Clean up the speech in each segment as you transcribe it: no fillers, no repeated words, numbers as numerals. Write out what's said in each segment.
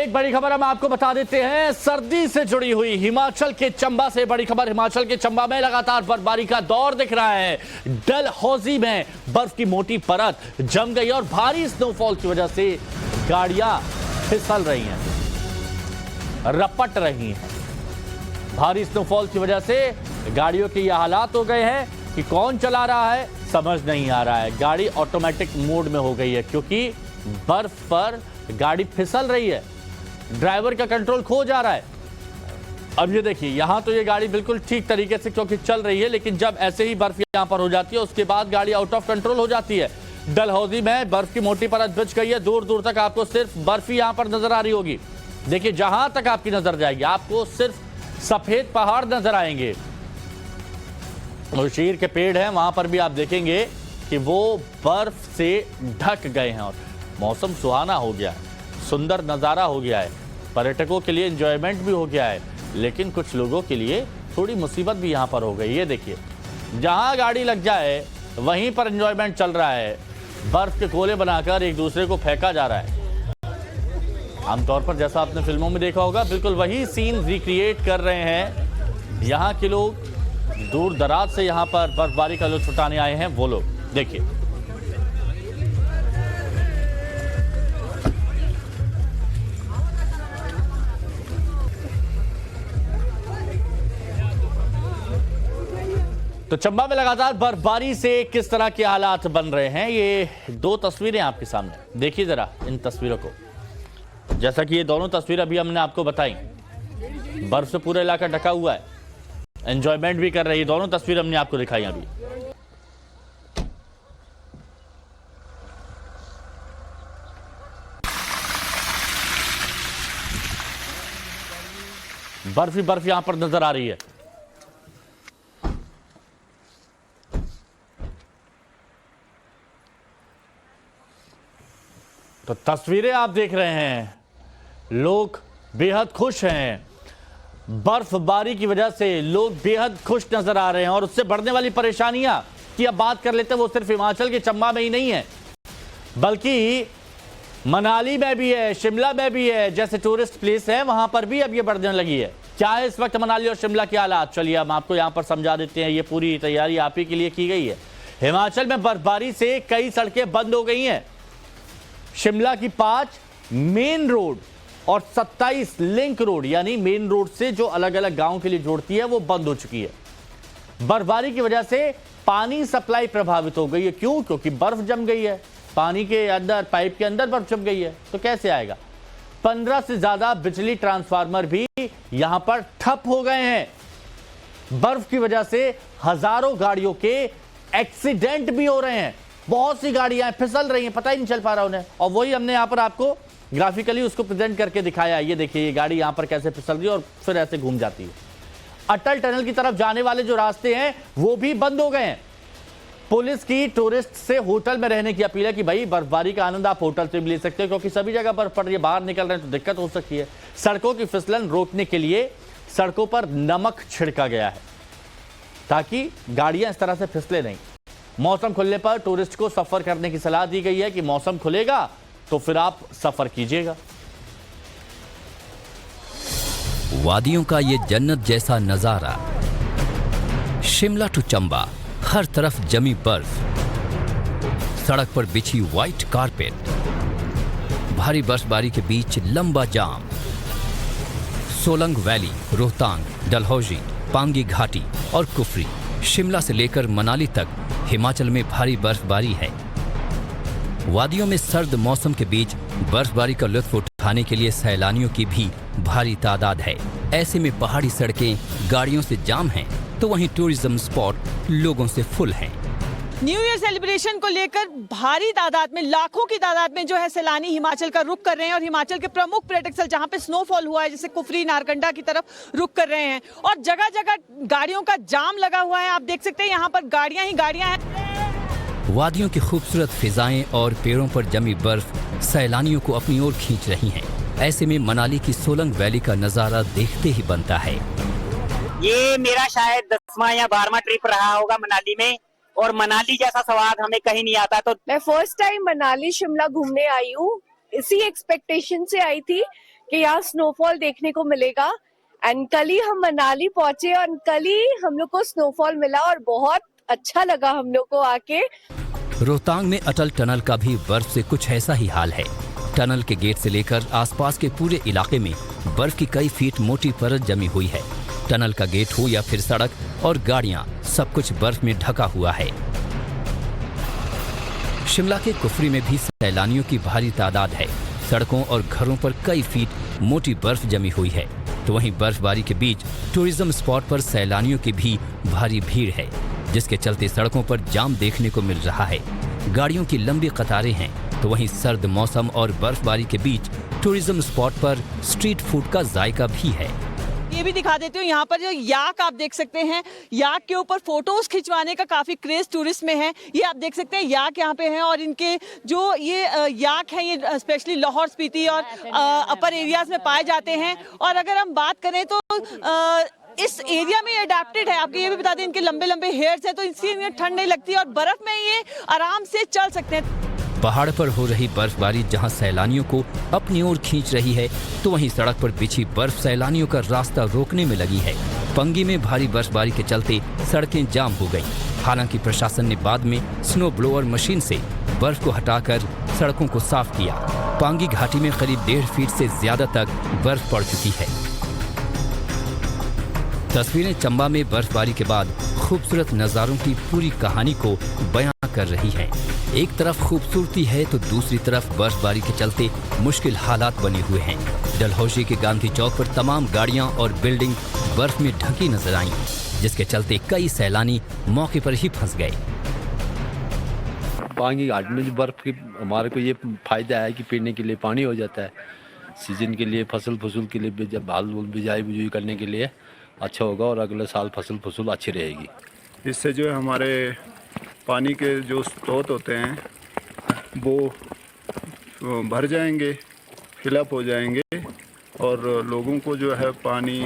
एक बड़ी खबर हम आपको बता देते हैं, सर्दी से जुड़ी हुई हिमाचल के चंबा से बड़ी खबर। हिमाचल के चंबा में लगातार बर्फबारी का दौर दिख रहा है। डलहौजी में बर्फ की मोटी परत जम गई और भारी स्नोफॉल की वजह से गाड़ियां फिसल रही हैं, रपट रही हैं। भारी स्नोफॉल की वजह से गाड़ियों के ये हालात हो गए हैं कि कौन चला रहा है समझ नहीं आ रहा है। गाड़ी ऑटोमेटिक मोड में हो गई है क्योंकि बर्फ पर गाड़ी फिसल रही है, ड्राइवर का कंट्रोल खो जा रहा है। अब ये देखिए, यहां तो ये गाड़ी बिल्कुल ठीक तरीके से क्योंकि चल रही है, लेकिन जब ऐसे ही बर्फ यहां पर हो जाती है उसके बाद गाड़ी आउट ऑफ कंट्रोल हो जाती है। डलहौजी में बर्फ की मोटी परत बिछ गई है, दूर दूर तक आपको सिर्फ बर्फ ही यहां पर नजर आ रही होगी। देखिए, जहां तक आपकी नजर जाएगी आपको सिर्फ सफेद पहाड़ नजर आएंगे और शीर के पेड़ हैं, वहां पर भी आप देखेंगे कि वो बर्फ से ढक गए हैं और मौसम सुहाना हो गया है, सुंदर नज़ारा हो गया है। पर्यटकों के लिए एंजॉयमेंट भी हो गया है, लेकिन कुछ लोगों के लिए थोड़ी मुसीबत भी यहाँ पर हो गई। ये देखिए, जहाँ गाड़ी लग जाए वहीं पर एंजॉयमेंट चल रहा है। बर्फ के गोले बनाकर एक दूसरे को फेंका जा रहा है। आमतौर पर जैसा आपने फिल्मों में देखा होगा, बिल्कुल वही सीन रिक्रिएट कर रहे हैं यहाँ के लोग। दूर दराज से यहाँ पर बर्फबारी का लुत्फ उठाने आए हैं वो लोग। देखिए, तो चंबा में लगातार बर्फबारी से किस तरह के हालात बन रहे हैं, ये दो तस्वीरें आपके सामने। देखिए जरा इन तस्वीरों को। जैसा कि ये दोनों तस्वीरें अभी हमने आपको बताई, बर्फ से पूरा इलाका ढका हुआ है, एंजॉयमेंट भी कर रही है। दोनों तस्वीरें हमने आपको दिखाई अभी। बर्फ ही बर्फ यहां पर नजर आ रही है। तो तस्वीरें आप देख रहे हैं, लोग बेहद खुश हैं। बर्फबारी की वजह से लोग बेहद खुश नजर आ रहे हैं और उससे बढ़ने वाली परेशानियां की अब बात कर लेते हैं, वो सिर्फ हिमाचल के चंबा में ही नहीं है, बल्कि मनाली में भी है, शिमला में भी है। जैसे टूरिस्ट प्लेस है वहां पर भी अब ये बढ़ने लगी है। क्या है इस वक्त मनाली और शिमला के हालात, चलिए हम आपको यहां पर समझा देते हैं। ये पूरी तैयारी आप ही के लिए की गई है। हिमाचल में बर्फबारी से कई सड़कें बंद हो गई हैं। शिमला की 5 मेन रोड और 27 लिंक रोड, यानी मेन रोड से जो अलग अलग गांव के लिए जोड़ती है, वो बंद हो चुकी है। बर्फबारी की वजह से पानी सप्लाई प्रभावित हो गई है। क्यों? क्योंकि बर्फ जम गई है, पानी के अंदर, पाइप के अंदर बर्फ जम गई है, तो कैसे आएगा। 15 से ज्यादा बिजली ट्रांसफार्मर भी यहां पर ठप हो गए हैं। बर्फ की वजह से हजारों गाड़ियों के एक्सीडेंट भी हो रहे हैं। बहुत सी गाड़ियां फिसल रही हैं, पता ही नहीं चल पा रहा उन्हें। और वही हमने यहां पर आपको ग्राफिकली उसको प्रेजेंट करके दिखाया है। ये देखिए, ये गाड़ी यहां पर कैसे फिसल रही है और फिर ऐसे घूम जाती है। अटल टनल की तरफ जाने वाले जो रास्ते हैं वो भी बंद हो गए हैं। पुलिस की टूरिस्ट से होटल में रहने की अपील है कि भाई बर्फबारी का आनंद आप होटल से भी ले सकते हो, क्योंकि सभी जगह बर्फ पड़ रही है, बाहर निकल रहे हैं तो दिक्कत हो सकती है। सड़कों की फिसलन रोकने के लिए सड़कों पर नमक छिड़का गया है ताकि गाड़ियां इस तरह से फिसले नहीं। मौसम खुलने पर टूरिस्ट को सफर करने की सलाह दी गई है कि मौसम खुलेगा तो फिर आप सफर कीजिएगा। वादियों का ये जन्नत जैसा नजारा, शिमला टू चंबा, हर तरफ जमी बर्फ, सड़क पर बिछी व्हाइट कारपेट, भारी बर्फबारी के बीच लंबा जाम। सोलंग वैली, रोहतांग, डलहौजी, पांगी घाटी और कुफरी, शिमला से लेकर मनाली तक हिमाचल में भारी बर्फबारी है। वादियों में सर्द मौसम के बीच बर्फबारी का लुत्फ उठाने के लिए सैलानियों की भी भारी तादाद है। ऐसे में पहाड़ी सड़कें गाड़ियों से जाम हैं, तो वहीं टूरिज्म स्पॉट लोगों से फुल हैं। न्यू ईयर सेलिब्रेशन को लेकर भारी तादाद में, लाखों की तादाद में जो है सैलानी हिमाचल का रुख कर रहे हैं और हिमाचल के प्रमुख पर्यटक स्थल जहां पे स्नोफॉल हुआ है, जैसे कुफरी, नारकंडा की तरफ रुख कर रहे हैं और जगह जगह गाड़ियों का जाम लगा हुआ है। आप देख सकते हैं यहाँ पर गाड़ियां ही गाड़ियां हैं। वादियों की खूबसूरत फिजाएं और पेड़ों पर जमी बर्फ सैलानियों को अपनी ओर खींच रही हैं। ऐसे में मनाली की सोलंग वैली का नजारा देखते ही बनता है। ये मेरा शायद 10वां या 12वां ट्रिप रहा होगा मनाली में, और मनाली जैसा स्वाद हमें कहीं नहीं आता। तो मैं फर्स्ट टाइम मनाली शिमला घूमने आई हूँ, इसी एक्सपेक्टेशन से आई थी कि यहाँ स्नोफॉल देखने को मिलेगा। एंड कल ही हम मनाली पहुंचे और कल ही हम लोग को स्नोफॉल मिला और बहुत अच्छा लगा हम लोग को आके। रोहतांग में अटल टनल का भी बर्फ से कुछ ऐसा ही हाल है। टनल के गेट से लेकर आसपास के पूरे इलाके में बर्फ की कई फीट मोटी परत जमी हुई है। टनल का गेट हो या फिर सड़क और गाड़ियां, सब कुछ बर्फ में ढका हुआ है। शिमला के कुफरी में भी सैलानियों की भारी तादाद है। सड़कों और घरों पर कई फीट मोटी बर्फ जमी हुई है। तो वहीं बर्फबारी के बीच टूरिज्म स्पॉट पर सैलानियों की भी भारी भीड़ है, जिसके चलते सड़कों पर जाम देखने को मिल रहा है। गाड़ियों की लंबी कतारें हैं। तो वहीं सर्द मौसम और बर्फबारी के बीच टूरिज्म स्पॉट पर स्ट्रीट फूड का जायका भी है। ये भी दिखा देती हूँ, यहाँ पर जो याक आप देख सकते हैं, याक के ऊपर फोटोज खिंचवाने का काफी क्रेज टूरिस्ट में है। ये आप देख सकते हैं याक यहाँ पे हैं और इनके जो ये याक हैं ये स्पेशली लाहौर स्पीति और अपर एरियाज में पाए जाते हैं। और अगर हम बात करें तो इस एरिया में अडेप्टेड है। आपको ये भी बता दें इनके लंबे लंबे हेयर्स हैं तो इसलिए ठंड नहीं लगती और बर्फ में ये आराम से चल सकते हैं। पहाड़ पर हो रही बर्फबारी जहां सैलानियों को अपनी ओर खींच रही है, तो वहीं सड़क पर बिछी बर्फ सैलानियों का रास्ता रोकने में लगी है। पंगी में भारी बर्फबारी के चलते सड़कें जाम हो गईं। हालांकि प्रशासन ने बाद में स्नो ब्लोअर मशीन से बर्फ को हटाकर सड़कों को साफ किया। पांगी घाटी में करीब 1.5 फीट से ज्यादा तक बर्फ पड़ चुकी है। तस्वीरें चंबा में बर्फबारी के बाद खूबसूरत नज़ारों की पूरी कहानी को बयां कर रही हैं। एक तरफ खूबसूरती है तो दूसरी तरफ बर्फबारी के चलते मुश्किल हालात बने हुए हैं। डलहौजी के गांधी चौक पर तमाम गाड़ियां और बिल्डिंग बर्फ में ढकी नजर आईं, जिसके चलते कई सैलानी मौके पर ही फंस गए। पांगी घाट में जो बर्फ की हमारे को ये फायदा है कि पीने के लिए पानी हो जाता है। सीजन के लिए फसल के लिए जब हाल बिजाई बुजुई करने के लिए अच्छा होगा और अगले साल फसल अच्छी रहेगी। इससे जो है हमारे पानी के जो स्रोत होते हैं वो भर जाएंगे, फिलअप हो जाएंगे और लोगों को जो है पानी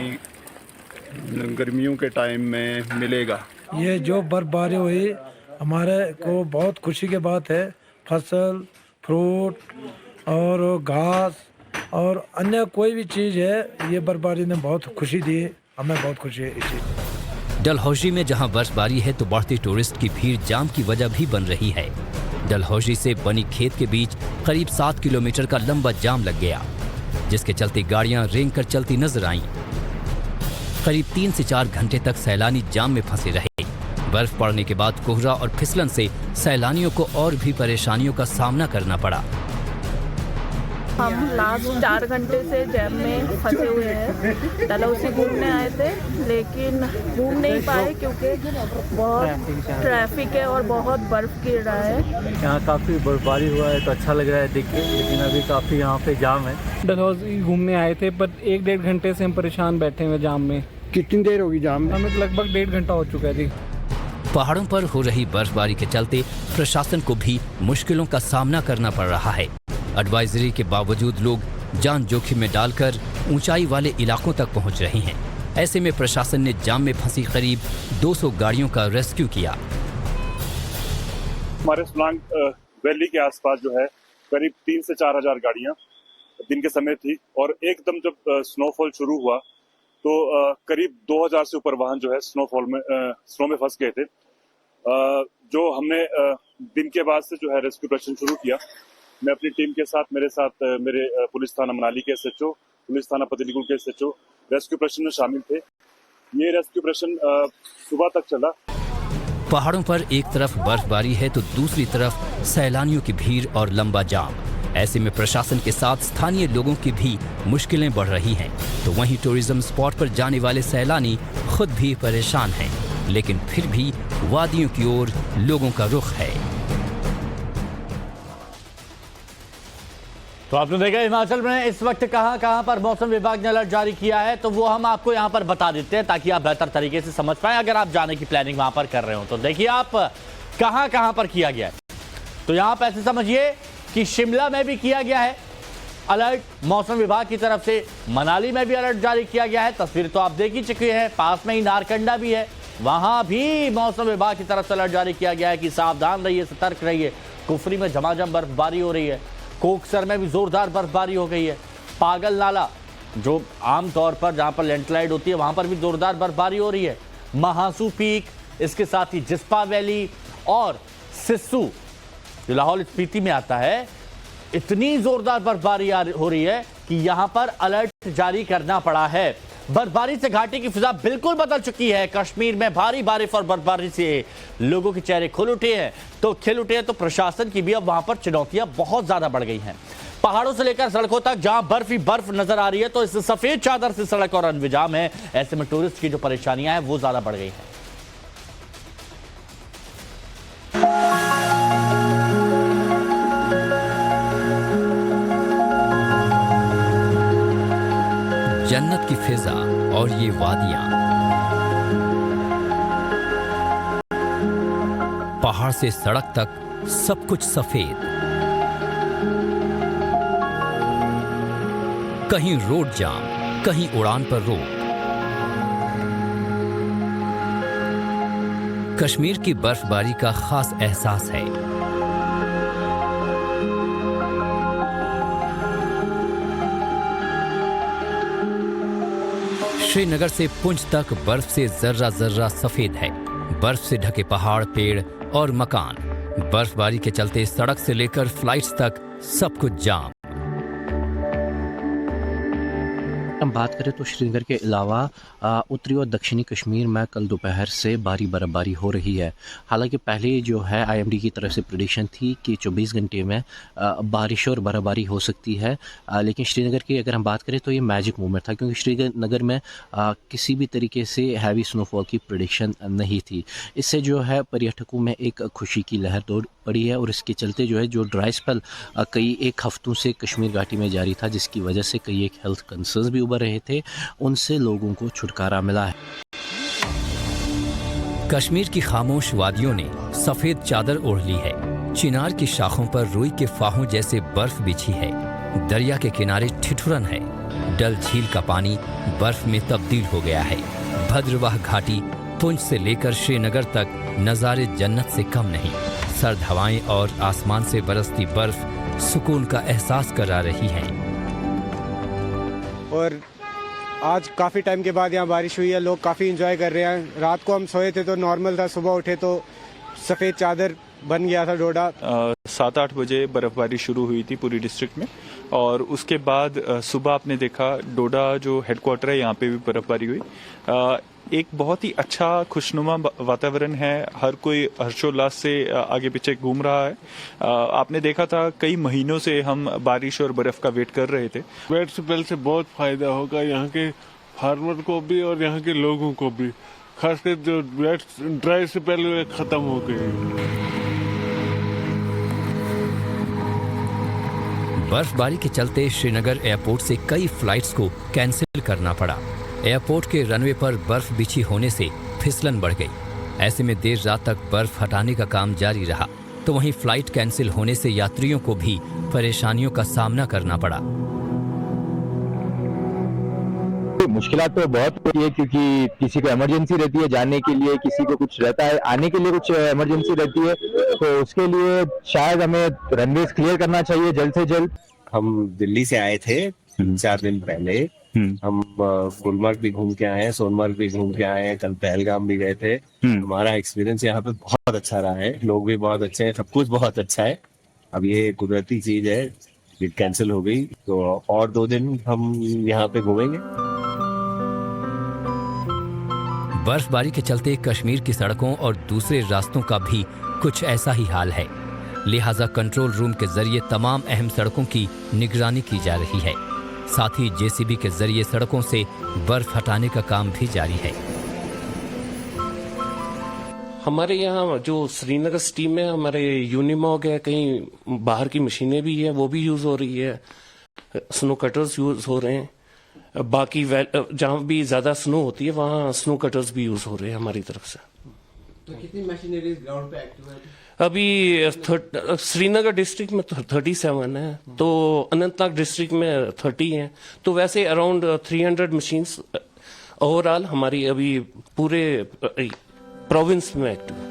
गर्मियों के टाइम में मिलेगा। ये जो बर्फबारी हुई हमारे को बहुत खुशी की बात है। फसल, फ्रूट और घास और अन्य कोई भी चीज़ है, ये बर्फबारी ने बहुत खुशी दी है। हमें बहुत खुशी है इस चीज़। डलहौजी में जहां बर्फबारी है तो बढ़ती टूरिस्ट की भीड़ जाम की वजह भी बन रही है। डलहौजी से बनी खेत के बीच करीब 7 किलोमीटर का लंबा जाम लग गया, जिसके चलते गाड़ियां रेंग कर चलती नजर आईं। करीब 3 से 4 घंटे तक सैलानी जाम में फंसे रहे। बर्फ पड़ने के बाद कोहरा और फिसलन से सैलानियों को और भी परेशानियों का सामना करना पड़ा। हम लास्ट 4 घंटे से जैम में फंसे हुए हैं। डलहौजी घूमने आए थे लेकिन घूम नहीं पाए क्योंकि बहुत ट्रैफिक है और बहुत बर्फ़ गिर रहा है। यहाँ काफ़ी बर्फबारी हुआ है तो अच्छा लग रहा है देख के, लेकिन अभी काफ़ी यहाँ पे जाम है। डलहौजी घूमने आए थे पर 1-1.5 घंटे से हम परेशान बैठे हुए जाम में। कितनी देर होगी जाम में? हमें लगभग 1.5 घंटा हो चुका है जी। पहाड़ों पर हो रही बर्फबारी के चलते प्रशासन को भी मुश्किलों का सामना करना पड़ रहा है। एडवाइजरी के बावजूद लोग जान जोखिम में डालकर ऊंचाई वाले इलाकों तक पहुंच रहे हैं। ऐसे में प्रशासन ने जाम में फंसी करीब 200 गाड़ियों का रेस्क्यू किया। हमारे सोलांग वैली के आसपास जो है करीब 3 से 4 हजार गाड़ियां दिन के समय थी और एकदम जब स्नोफॉल शुरू हुआ तो करीब 2000 से ऊपर वाहन जो है स्नो में फंस गए थे। जो हमने दिन के बाद से जो है रेस्क्यू ऑपरेशन शुरू किया। मैं अपनी टीम के साथ मेरे पुलिस थाना मनाली के SHO, पुलिस थाना पतलीकुल के SHO रेस्क्यू ऑपरेशन में शामिल थे। ये रेस्क्यू ऑपरेशन सुबह तक चला। पहाड़ों पर एक तरफ बर्फबारी है तो दूसरी तरफ सैलानियों की भीड़ और लंबा जाम। ऐसे में प्रशासन के साथ स्थानीय लोगों की भी मुश्किलें बढ़ रही हैं। तो वहीं टूरिज्म स्पॉट पर जाने वाले सैलानी खुद भी परेशान हैं, लेकिन फिर भी वादियों की ओर लोगों का रुख है। तो आपने देखा हिमाचल में इस वक्त कहां पर मौसम विभाग ने अलर्ट जारी किया है, तो वो हम आपको यहां पर बता देते हैं ताकि आप बेहतर तरीके से समझ पाएं अगर आप जाने की प्लानिंग वहां पर कर रहे हो। तो देखिए आप कहां पर किया गया है। तो यहां पर ऐसे समझिए कि शिमला में भी किया गया है अलर्ट मौसम विभाग की तरफ से, मनाली में भी अलर्ट जारी किया गया है। तस्वीर तो आप देख ही चुके हैं, पास में ही नारकंडा भी है, वहां भी मौसम विभाग की तरफ से अलर्ट जारी किया गया है कि सावधान रहिए, सतर्क रहिए। कुफरी में झमाझम बर्फबारी हो रही है, कोकसर में भी जोरदार बर्फबारी हो गई है। पागल नाला, जो आमतौर पर जहां पर लैंडस्लाइड होती है वहां पर भी जोरदार बर्फबारी हो रही है। महासू पीक, इसके साथ ही जिस्पा वैली और सिस्सू जो लाहौल स्पीति में आता है, इतनी जोरदार बर्फबारी हो रही है कि यहां पर अलर्ट जारी करना पड़ा है। बर्फबारी से घाटी की फिजा बिल्कुल बदल चुकी है। कश्मीर में भारी बारिश और बर्फबारी से लोगों के चेहरे खिल उठे हैं तो प्रशासन की भी अब वहां पर चुनौतियां बहुत ज्यादा बढ़ गई हैं। पहाड़ों से लेकर सड़कों तक जहां बर्फ ही बर्फ नजर आ रही है, तो इस सफेद चादर से सड़क और अनविजाम है। ऐसे में टूरिस्ट की जो परेशानियां हैं वो ज्यादा बढ़ गई हैं। जन्नत की फिजा और ये वादियां, पहाड़ से सड़क तक सब कुछ सफेद, कहीं रोड जाम, कहीं उड़ान पर रोक। कश्मीर की बर्फबारी का खास एहसास है। श्रीनगर से पुंछ तक बर्फ से जर्रा जर्रा सफेद है। बर्फ से ढके पहाड़, पेड़ और मकान। बर्फबारी के चलते सड़क से लेकर फ्लाइट्स तक सब कुछ जाम। हम बात करें तो श्रीनगर के अलावा उत्तरी और दक्षिणी कश्मीर में कल दोपहर से भारी बर्फबारी हो रही है। हालांकि पहले जो है IMD की तरफ से प्रेडिक्शन थी कि 24 घंटे में बारिश और बर्फबारी हो सकती है, लेकिन श्रीनगर की अगर हम बात करें तो ये मैजिक मोमेंट था, क्योंकि श्रीनगर में किसी भी तरीके से हैवी स्नोफॉल की प्रेडिक्शन नहीं थी। इससे जो है पर्यटकों में एक खुशी की लहर दौड़ पड़ी है और इसके चलते जो है जो ड्राई स्पेल कई एक हफ्तों से कश्मीर घाटी में जारी था, जिसकी वजह से कई एक हेल्थ कंसर्न्स भी उभर रहे थे, उनसे लोगों को छुटकारा मिला है। कश्मीर की खामोश वादियों ने सफेद चादर ओढ़ ली है। चिनार की शाखों पर रुई के फाहों जैसे बर्फ बिछी है। दरिया के किनारे ठिठुरन है। डल झील का पानी बर्फ में तब्दील हो गया है। भद्रवाह घाटी पुंछ से लेकर श्रीनगर तक नज़ारे जन्नत से कम नहीं। सर्द हवाएं और आसमान से बरसती बर्फ सुकून का एहसास करा रही है। और आज काफ़ी टाइम के बाद यहाँ बारिश हुई है, लोग काफ़ी एंजॉय कर रहे हैं। रात को हम सोए थे तो नॉर्मल था, सुबह उठे तो सफ़ेद चादर बन गया था डोडा। 7-8 बजे बर्फबारी शुरू हुई थी पूरी डिस्ट्रिक्ट में, और उसके बाद सुबह आपने देखा डोडा जो हेडक्वार्टर है यहाँ पे भी बर्फबारी हुई। एक बहुत ही अच्छा खुशनुमा वातावरण है। हर कोई हर्षोल्लास से आगे पीछे घूम रहा है। आपने देखा था कई महीनों से हम बारिश और बर्फ का वेट कर रहे थे। वेट स्पेल से बहुत फायदा होगा यहाँ के फार्मर को भी और यहाँ के लोगों को भी, खासकर जो वेट ड्राई स्पेल खत्म हो गई। बर्फबारी के चलते श्रीनगर एयरपोर्ट से कई फ्लाइट्स को कैंसिल करना पड़ा। एयरपोर्ट के रनवे पर बर्फ बिछी होने से फिसलन बढ़ गई। ऐसे में देर रात तक बर्फ हटाने का काम जारी रहा, तो वहीं फ्लाइट कैंसिल होने से यात्रियों को भी परेशानियों का सामना करना पड़ा। मुश्किलात तो बहुत होती है, क्योंकि किसी को इमरजेंसी रहती है जाने के लिए, किसी को कुछ रहता है आने के लिए, कुछ इमरजेंसी रहती है, तो उसके लिए शायद हमें रनवेज क्लियर करना चाहिए जल्द से जल्द। हम दिल्ली से आए थे 4 दिन पहले। हम गुलमर्ग भी घूम के आए हैं, सोनमर्ग भी घूम के आए हैं, कल पहलगाम भी गए थे। हमारा एक्सपीरियंस यहाँ पे बहुत अच्छा रहा है। लोग भी बहुत अच्छे हैं, सब कुछ बहुत अच्छा है। अब ये कुदरती चीज है, ये कैंसिल हो गई तो और 2 दिन हम यहाँ पे घूमेंगे। बर्फबारी के चलते कश्मीर की सड़कों और दूसरे रास्तों का भी कुछ ऐसा ही हाल है। लिहाजा कंट्रोल रूम के जरिए तमाम अहम सड़कों की निगरानी की जा रही है। साथ ही JCB के जरिए सड़कों से बर्फ हटाने का काम भी जारी है। हमारे यहाँ जो श्रीनगर स्टीम में हमारे यूनिमॉग है, कहीं बाहर की मशीनें भी है, वो भी यूज हो रही है। स्नो कटर्स यूज हो रहे हैं। बाकी जहाँ भी ज्यादा स्नो होती है वहाँ स्नो कटर्स भी यूज हो रहे हैं हमारी तरफ से। तो कितनी मशीनरी ग्राउंड पे एक्टिव है अभी? श्रीनगर डिस्ट्रिक्ट में 37 है, तो अनंतनाग डिस्ट्रिक्ट में 30 है, तो वैसे अराउंड 300 मशीन्स ओवरऑल हमारी अभी पूरे प्रोविंस में एक्टिव है।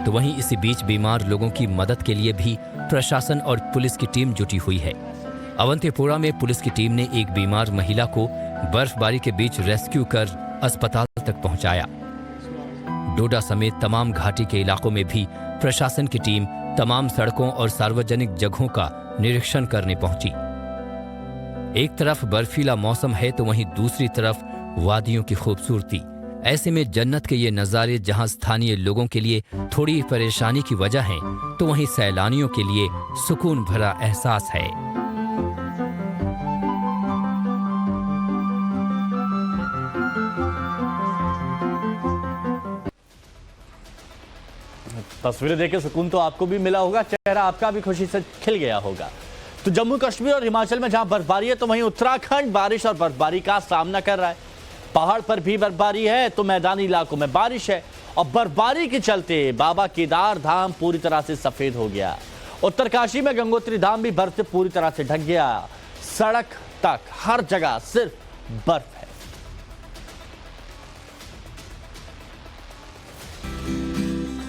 तो वहीं इसी बीच बीमार लोगों की मदद के लिए भी प्रशासन और पुलिस की टीम जुटी हुई है। अवंतीपुरा में पुलिस की टीम ने एक बीमार महिला को बर्फबारी के बीच रेस्क्यू कर अस्पताल तक पहुंचाया। डोडा समेत तमाम घाटी के इलाकों में भी प्रशासन की टीम तमाम सड़कों और सार्वजनिक जगहों का निरीक्षण करने पहुंची। एक तरफ बर्फीला मौसम है तो वहीं दूसरी तरफ वादियों की खूबसूरती। ऐसे में जन्नत के ये नज़ारे जहां स्थानीय लोगों के लिए थोड़ी परेशानी की वजह है, तो वहीं सैलानियों के लिए सुकून भरा एहसास है। तस्वीरें देख के सुकून तो आपको भी मिला होगा, चेहरा आपका भी खुशी से खिल गया होगा। तो जम्मू कश्मीर और हिमाचल में जहां बर्फबारी है, तो वहीं उत्तराखंड बारिश और बर्फबारी का सामना कर रहा है। पहाड़ पर भी बर्फबारी है तो मैदानी इलाकों में बारिश है, और बर्फबारी के चलते बाबा केदार धाम पूरी तरह से सफेद हो गया। उत्तरकाशी में गंगोत्री धाम भी बर्फ से पूरी तरह से ढक गया। सड़क तक हर जगह सिर्फ बर्फ है।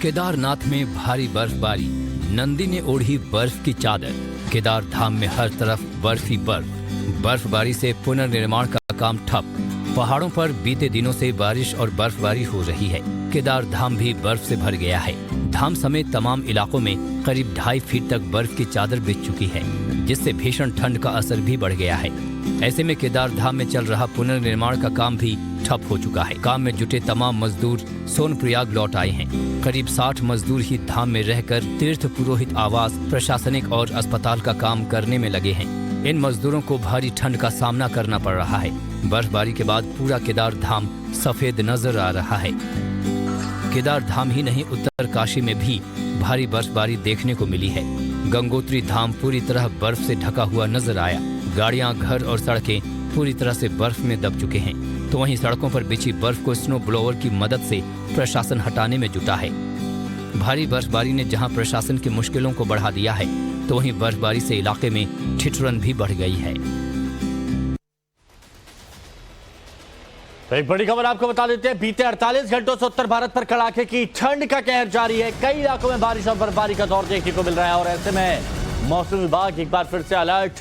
केदारनाथ में भारी बर्फबारी, नंदी ने ओढ़ी बर्फ की चादर। केदार धाम में हर तरफ बर्फ ही बर्फ। बर्फबारी से पुनर्निर्माण का काम ठप। पहाड़ों पर बीते दिनों से बारिश और बर्फबारी हो रही है। केदार धाम भी बर्फ से भर गया है। धाम समेत तमाम इलाकों में करीब 2.5 फीट तक बर्फ की चादर बिछ चुकी है, जिससे भीषण ठंड का असर भी बढ़ गया है। ऐसे में केदार धाम में चल रहा पुनर्निर्माण का काम भी ठप हो चुका है। काम में जुटे तमाम मजदूर सोनप्रयाग लौट आए हैं। करीब 60 मजदूर ही धाम में रहकर तीर्थ पुरोहित आवास, प्रशासनिक और अस्पताल का काम करने में लगे हैं। इन मजदूरों को भारी ठंड का सामना करना पड़ रहा है। बर्फबारी के बाद पूरा केदार धाम सफेद नजर आ रहा है। केदार धाम ही नहीं, उत्तरकाशी में भी भारी बर्फबारी देखने को मिली है। गंगोत्री धाम पूरी तरह बर्फ से ढका हुआ नजर आया। गाड़ियां, घर और सड़कें पूरी तरह से बर्फ में दब चुके हैं, तो वहीं सड़कों पर बिछी बर्फ को स्नो ब्लोअर की मदद से प्रशासन हटाने में जुटा है। भारी बर्फबारी ने जहां प्रशासन की मुश्किलों को बढ़ा दिया है, तो वहीं बर्फबारी से इलाके में ठिठुरन भी बढ़ गई है। तो एक बड़ी खबर आपको बता देते हैं, बीते 48 घंटों से उत्तर भारत पर कड़ाके की ठंड का कहर जारी है। कई इलाकों में बारिश और बर्फबारी का दौर देखने को मिल रहा है, और ऐसे में मौसम विभाग एक बार फिर से अलर्ट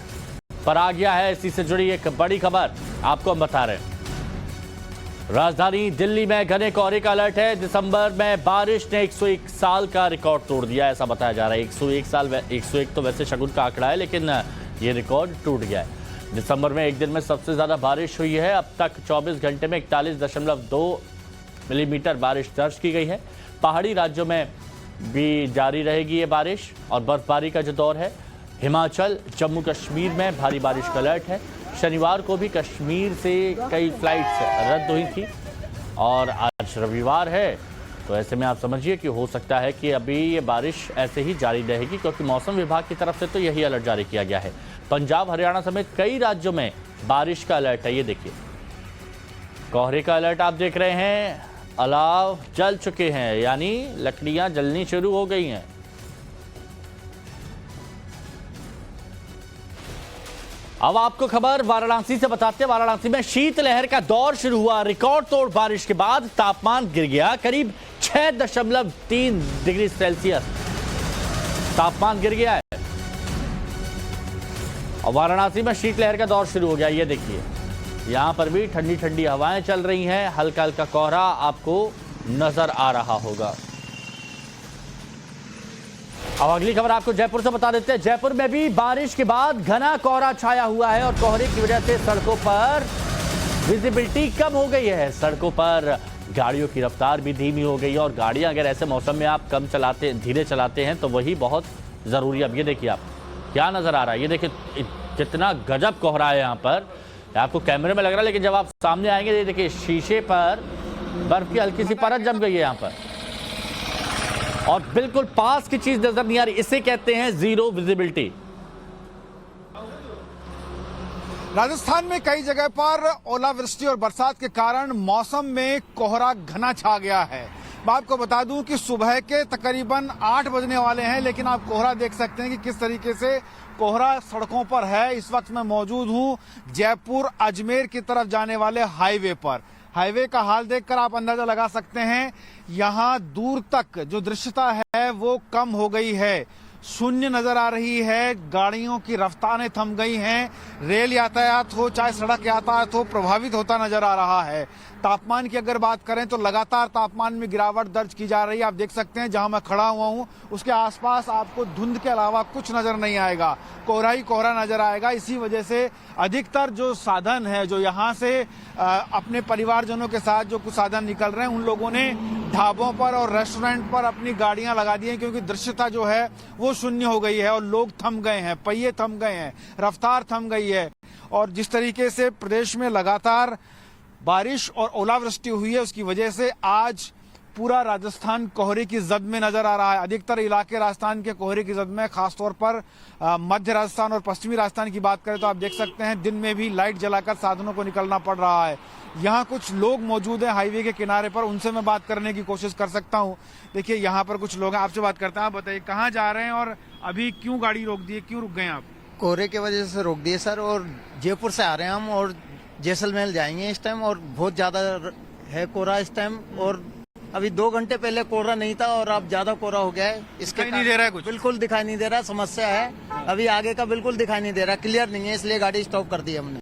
पर आ गया है। इसी से जुड़ी एक बड़ी खबर आपको हम बता रहे हैं। राजधानी दिल्ली में घने कोहरे का अलर्ट है। दिसंबर में बारिश ने 101 साल का रिकॉर्ड तोड़ दिया, ऐसा बताया जा रहा है। 101 तो वैसे शगुन का आंकड़ा है, लेकिन ये रिकॉर्ड टूट गया है। दिसंबर में एक दिन में सबसे ज़्यादा बारिश हुई है। अब तक 24 घंटे में 41.2 मिलीमीटर बारिश दर्ज की गई है। पहाड़ी राज्यों में भी जारी रहेगी ये बारिश और बर्फबारी का जो दौर है। हिमाचल, जम्मू कश्मीर में भारी बारिश का अलर्ट है। शनिवार को भी कश्मीर से कई फ्लाइट्स रद्द हुई थी, और आज रविवार है, तो ऐसे में आप समझिए कि हो सकता है कि अभी ये बारिश ऐसे ही जारी रहेगी, क्योंकि मौसम विभाग की तरफ से तो यही अलर्ट जारी किया गया है। पंजाब, हरियाणा समेत कई राज्यों में बारिश का अलर्ट है। ये देखिए, कोहरे का अलर्ट आप देख रहे हैं। अलाव जल चुके हैं, यानी लकड़ियां जलनी शुरू हो गई हैं। अब आपको खबर वाराणसी से बताते हैं। वाराणसी में शीतलहर का दौर शुरू हुआ। रिकॉर्ड तोड़ बारिश के बाद तापमान गिर गया करीब 6.3 डिग्री सेल्सियस तापमान गिर गया है, और वाराणसी में शीतलहर का दौर शुरू हो गया। ये देखिए, यहां पर भी ठंडी ठंडी हवाएं चल रही हैं। हल्का हल्का कोहरा आपको नजर आ रहा होगा। अब अगली खबर आपको जयपुर से बता देते हैं। जयपुर में भी बारिश के बाद घना कोहरा छाया हुआ है, और कोहरे की वजह से सड़कों पर विजिबिलिटी कम हो गई है। सड़कों पर गाड़ियों की रफ्तार भी धीमी हो गई है, और गाड़ियां अगर ऐसे मौसम में आप धीरे चलाते हैं तो वही बहुत ज़रूरी है। अब ये देखिए, आप क्या नज़र आ रहा है, ये देखिए कितना गजब कोहरा है यहाँ पर। आपको कैमरे में लग रहा है, लेकिन जब आप सामने आएंगे, ये देखिए शीशे पर बर्फ की हल्की सी परत जम गई है यहाँ पर, और बिल्कुल पास की चीज नजर नहीं आ रही। इसे कहते हैं जीरो विजिबिलिटी। राजस्थान में कई जगह पर ओलावृष्टि और बरसात के कारण मौसम में कोहरा घना छा गया है। मैं आपको बता दूं कि सुबह के तकरीबन 8 बजने वाले हैं, लेकिन आप कोहरा देख सकते हैं कि किस तरीके से कोहरा सड़कों पर है। इस वक्त मैं मौजूद हूं जयपुर अजमेर की तरफ जाने वाले हाईवे पर। हाईवे का हाल देखकर आप अंदाजा लगा सकते हैं, यहाँ दूर तक जो दृश्यता है वो कम हो गई है। शून्य नजर आ रही है। गाड़ियों की रफ्तारें थम गई हैं। रेल यातायात हो चाहे सड़क यातायात हो प्रभावित होता नजर आ रहा है। तापमान की अगर बात करें तो लगातार तापमान में गिरावट दर्ज की जा रही है। आप देख सकते हैं जहां मैं खड़ा हुआ हूं उसके आसपास आपको धुंध के अलावा कुछ नजर नहीं आएगा, कोहरा ही कोहरा नजर आएगा। इसी वजह से अधिकतर जो साधन है, जो यहाँ से अपने परिवारजनों के साथ जो कुछ साधन निकल रहे हैं, उन लोगों ने ढाबों पर और रेस्टोरेंट पर अपनी गाड़ियां लगा दी हैं, क्योंकि दृश्यता जो है वो शून्य हो गई है और लोग थम गए हैं, पहिए थम गए हैं, रफ्तार थम गई है। और जिस तरीके से प्रदेश में लगातार बारिश और ओलावृष्टि हुई है उसकी वजह से आज पूरा राजस्थान कोहरे की जद में नजर आ रहा है। अधिकतर इलाके राजस्थान के कोहरे की जद में, खासतौर पर मध्य राजस्थान और पश्चिमी राजस्थान की बात करें तो आप देख सकते हैं दिन में भी लाइट जलाकर साधनों को निकलना पड़ रहा है। यहाँ कुछ लोग मौजूद हैं हाईवे के किनारे पर, उनसे मैं बात करने की कोशिश कर सकता हूँ। देखिए यहाँ पर कुछ लोग हैं, आपसे बात करते हैं। आप बताइए कहाँ जा रहे हैं और अभी क्यों गाड़ी रोक दी है, क्यों रुक गए आप? कोहरे की वजह से रोक दिए सर, और जयपुर से आ रहे हैं हम और जैसलमेर जाएंगे इस टाइम, और बहुत ज्यादा है कोहरा इस टाइम। और अभी 2 घंटे पहले कोहरा नहीं था और अब ज्यादा कोहरा हो गया है। इसके नहीं दे रहा है कुछ, बिल्कुल दिखाई नहीं दे रहा, समस्या है। अभी आगे का बिल्कुल दिखाई नहीं दे रहा, क्लियर नहीं है, इसलिए गाड़ी स्टॉप कर दी हमने।